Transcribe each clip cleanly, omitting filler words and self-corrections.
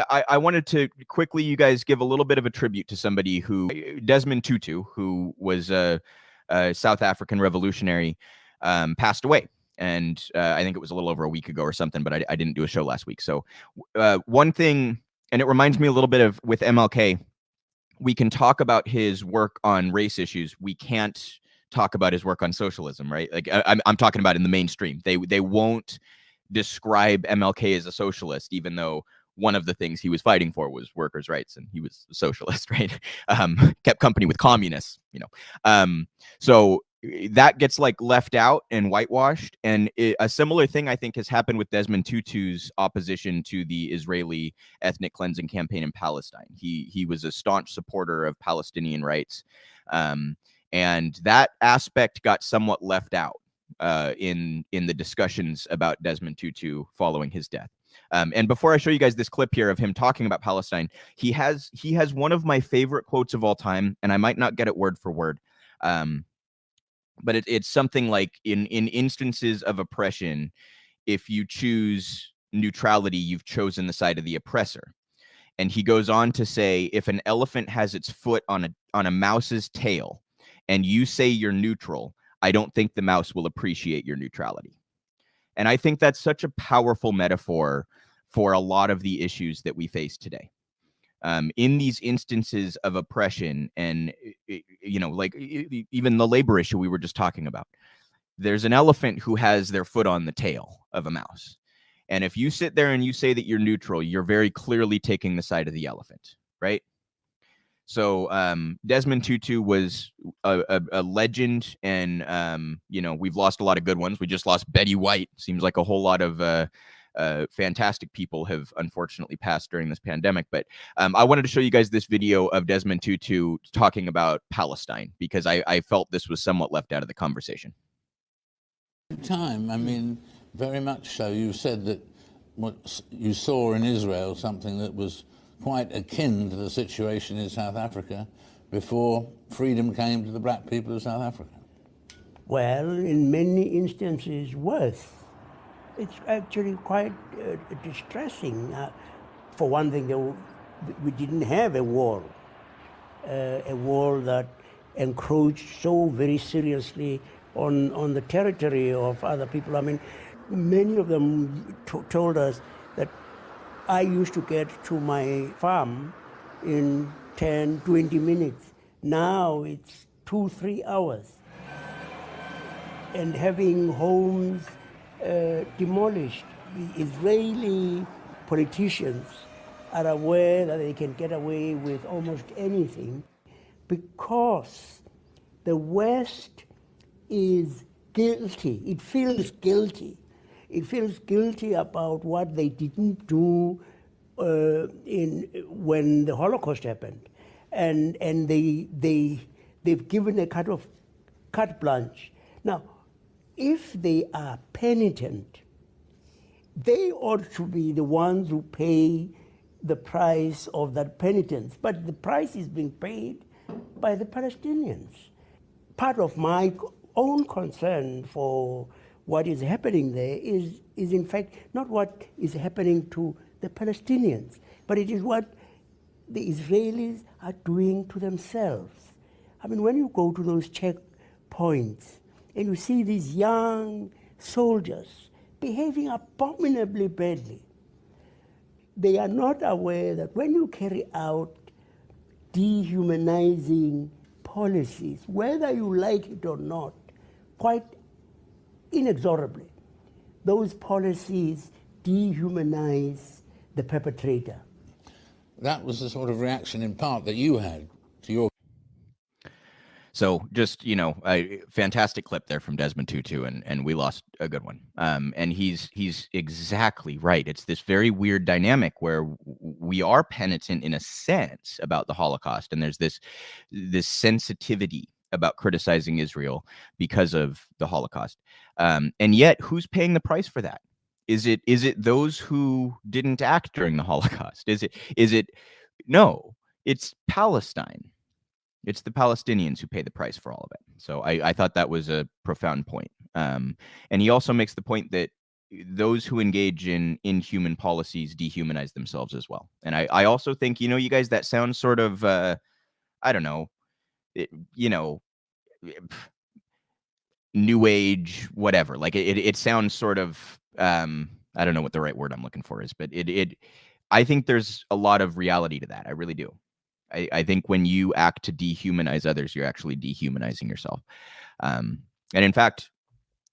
I wanted to quickly, you guys, give a little bit of a tribute to somebody who, Desmond Tutu, who was a South African revolutionary, passed away. And I think it was a little over a week ago or something, but I didn't do a show last week. So one thing, and it reminds me a little bit of with MLK, we can talk about his work on race issues. We can't talk about his work on socialism, right? Like I'm talking about in the mainstream. They won't describe MLK as a socialist, even though one of the things he was fighting for was workers' rights, and he was a socialist, right? Kept company with communists, you know. So that gets like left out and whitewashed. And a similar thing, I think, has happened with Desmond Tutu's opposition to the Israeli ethnic cleansing campaign in Palestine. He was a staunch supporter of Palestinian rights, and that aspect got somewhat left out in the discussions about Desmond Tutu following his death. And before I show you guys this clip here of him talking about Palestine, he has one of my favorite quotes of all time, and I might not get it word for word, but it's something like, in instances of oppression, if you choose neutrality, you've chosen the side of the oppressor. And he goes on to say, if an elephant has its foot on a mouse's tail, and you say you're neutral, I don't think the mouse will appreciate your neutrality. And I think that's such a powerful metaphor for a lot of the issues that we face today. In these instances of oppression, and, you know, like even the labor issue we were just talking about, there's an elephant who has their foot on the tail of a mouse. And if you sit there and you say that you're neutral, you're very clearly taking the side of the elephant, right? So Desmond Tutu was a legend, and you know, we've lost a lot of good ones. We just lost Betty White. Seems like a whole lot of fantastic people have unfortunately passed during this pandemic. But I wanted to show you guys this video of Desmond Tutu talking about Palestine, because I felt this was somewhat left out of the conversation. Time, I mean, very much so. You said that what you saw in Israel, something that was quite akin to the situation in South Africa before freedom came to the black people of South Africa. Well, in many instances, worse. It's actually quite distressing. For one thing, we didn't have a wall that encroached so very seriously on the territory of other people. I mean, many of them told us that I used to get to my farm in 10, 20 minutes. Now it's 2-3 hours. And having homes demolished, the Israeli politicians are aware that they can get away with almost anything because the West is guilty. It feels guilty. It feels guilty about what they didn't do when the Holocaust happened, and they've given a kind of carte blanche. Now, if they are penitent, they ought to be the ones who pay the price of that penitence. But the price is being paid by the Palestinians. Part of my own concern for what is happening there is in fact not what is happening to the Palestinians, but it is what the Israelis are doing to themselves. I mean, when you go to those checkpoints and you see these young soldiers behaving abominably badly, they are not aware that when you carry out dehumanizing policies, whether you like it or not, quite inexorably, those policies dehumanize the perpetrator. That was the sort of reaction in part that you had to your... So just, you know, a fantastic clip there from Desmond Tutu, and we lost a good one. And he's exactly right. It's this very weird dynamic where we are penitent in a sense about the Holocaust, and there's this sensitivity about criticizing Israel because of the Holocaust. And yet, who's paying the price for that? Is it those who didn't act during the Holocaust? Is it no, it's Palestine. It's the Palestinians who pay the price for all of it. So I thought that was a profound point. And he also makes the point that those who engage in inhuman policies dehumanize themselves as well. And I also think, you guys, that sounds sort of, I don't know, you know, new age, whatever. Like it sounds sort of, I don't know what the right word I'm looking for is, but I think there's a lot of reality to that. I really do. I think when you act to dehumanize others, you're actually dehumanizing yourself. And in fact,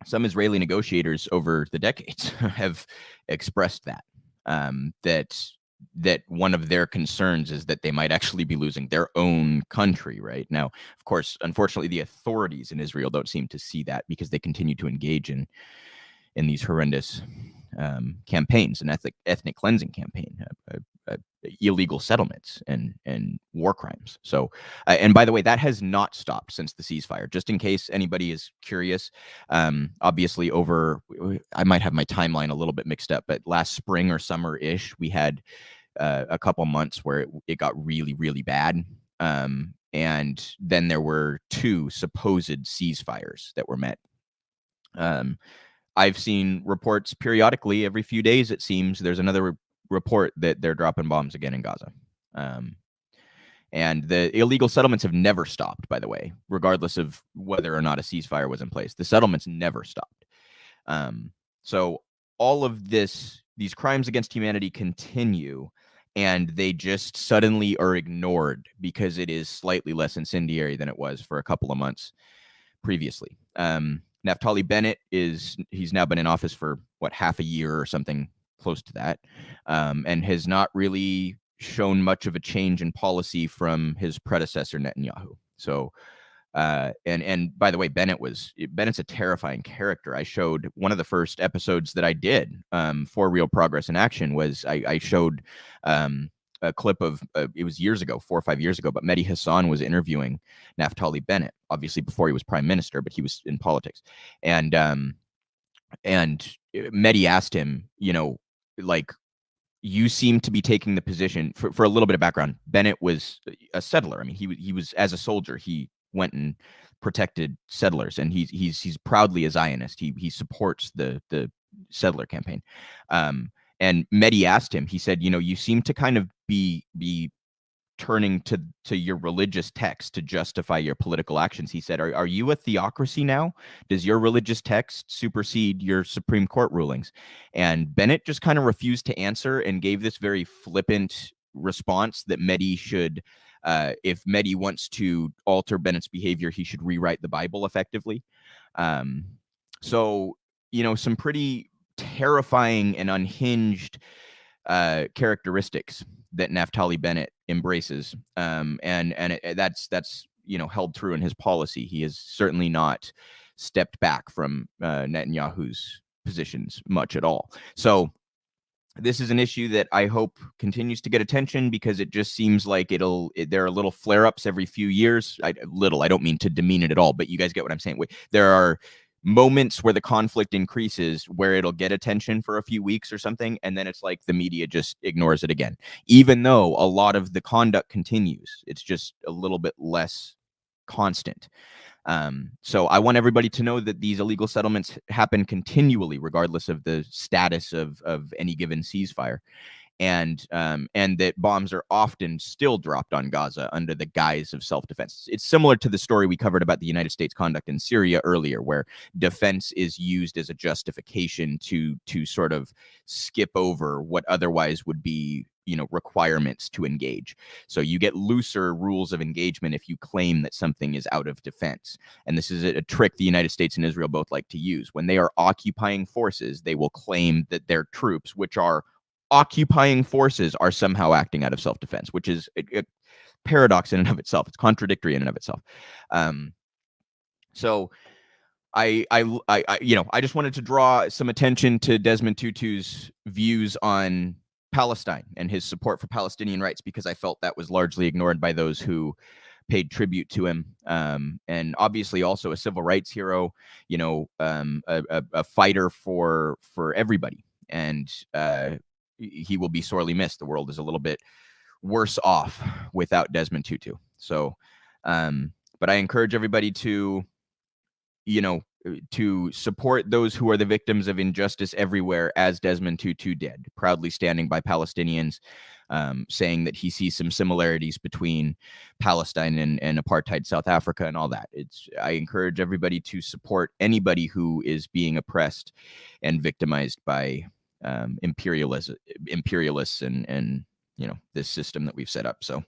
some Israeli negotiators over the decades have expressed that one of their concerns is that they might actually be losing their own country right now. Of course, unfortunately, the authorities in Israel don't seem to see that because they continue to engage in these horrendous campaigns, an ethnic cleansing campaign, illegal settlements and war crimes. So, and by the way, that has not stopped since the ceasefire. Just in case anybody is curious, obviously I might have my timeline a little bit mixed up, but last spring or summer-ish, we had a couple months where it got really, really bad. And then there were 2 supposed ceasefires that were met. I've seen reports periodically, every few days, it seems, there's another report that they're dropping bombs again in Gaza. And the illegal settlements have never stopped, by the way, regardless of whether or not a ceasefire was in place. The settlements never stopped. So all of these crimes against humanity continue, and they just suddenly are ignored because it is slightly less incendiary than it was for a couple of months previously. Naftali Bennett he's now been in office for half a year or something close to that, and has not really shown much of a change in policy from his predecessor Netanyahu. So, and by the way, Bennett's a terrifying character. I showed one of the first episodes that I did for Real Progress in Action was I showed a clip of it was years ago, 4 or 5 years ago, but Mehdi Hassan was interviewing Naftali Bennett, obviously before he was prime minister, but he was in politics. And Mehdi asked him, like, you seem to be taking the position for a little bit of background. Bennett was a settler. I mean, he was, as a soldier, he went and protected settlers, and he's proudly a Zionist. He supports the settler campaign. And Mehdi asked him, he said, you seem to kind of be turning to your religious text to justify your political actions. He said, are you a theocracy now? Does your religious text supersede your Supreme Court rulings? And Bennett just kind of refused to answer and gave this very flippant response that Mehdi should, if Mehdi wants to alter Bennett's behavior, he should rewrite the Bible effectively. So, some pretty terrifying and unhinged characteristics that Naftali Bennett embraces, and that's held true in his policy. He has certainly not stepped back from Netanyahu's positions much at all. So this is an issue that I hope continues to get attention, because it just seems like there are little flare-ups every few years. I don't mean to demean it at all, but you guys get what I'm saying. There are moments where the conflict increases, where it'll get attention for a few weeks or something, and then it's like the media just ignores it again, even though a lot of the conduct continues. It's just a little bit less constant. So I want everybody to know that these illegal settlements happen continually, regardless of the status of any given ceasefire. And that bombs are often still dropped on Gaza under the guise of self-defense. It's similar to the story we covered about the United States conduct in Syria earlier, where defense is used as a justification to sort of skip over what otherwise would be, requirements to engage. So you get looser rules of engagement if you claim that something is out of defense. And this is a trick the United States and Israel both like to use. When they are occupying forces, they will claim that their troops, which are occupying forces, are somehow acting out of self-defense, which is a paradox in and of itself. It's contradictory in and of itself. So I just wanted to draw some attention to Desmond Tutu's views on Palestine and his support for Palestinian rights, because I felt that was largely ignored by those who paid tribute to him. And obviously also a civil rights hero, a fighter for everybody. And he will be sorely missed. The world is a little bit worse off without Desmond Tutu. So, but I encourage everybody to, to support those who are the victims of injustice everywhere, as Desmond Tutu did, proudly standing by Palestinians, saying that he sees some similarities between Palestine and apartheid South Africa and all that. I encourage everybody to support anybody who is being oppressed and victimized by imperialists and this system that we've set up. So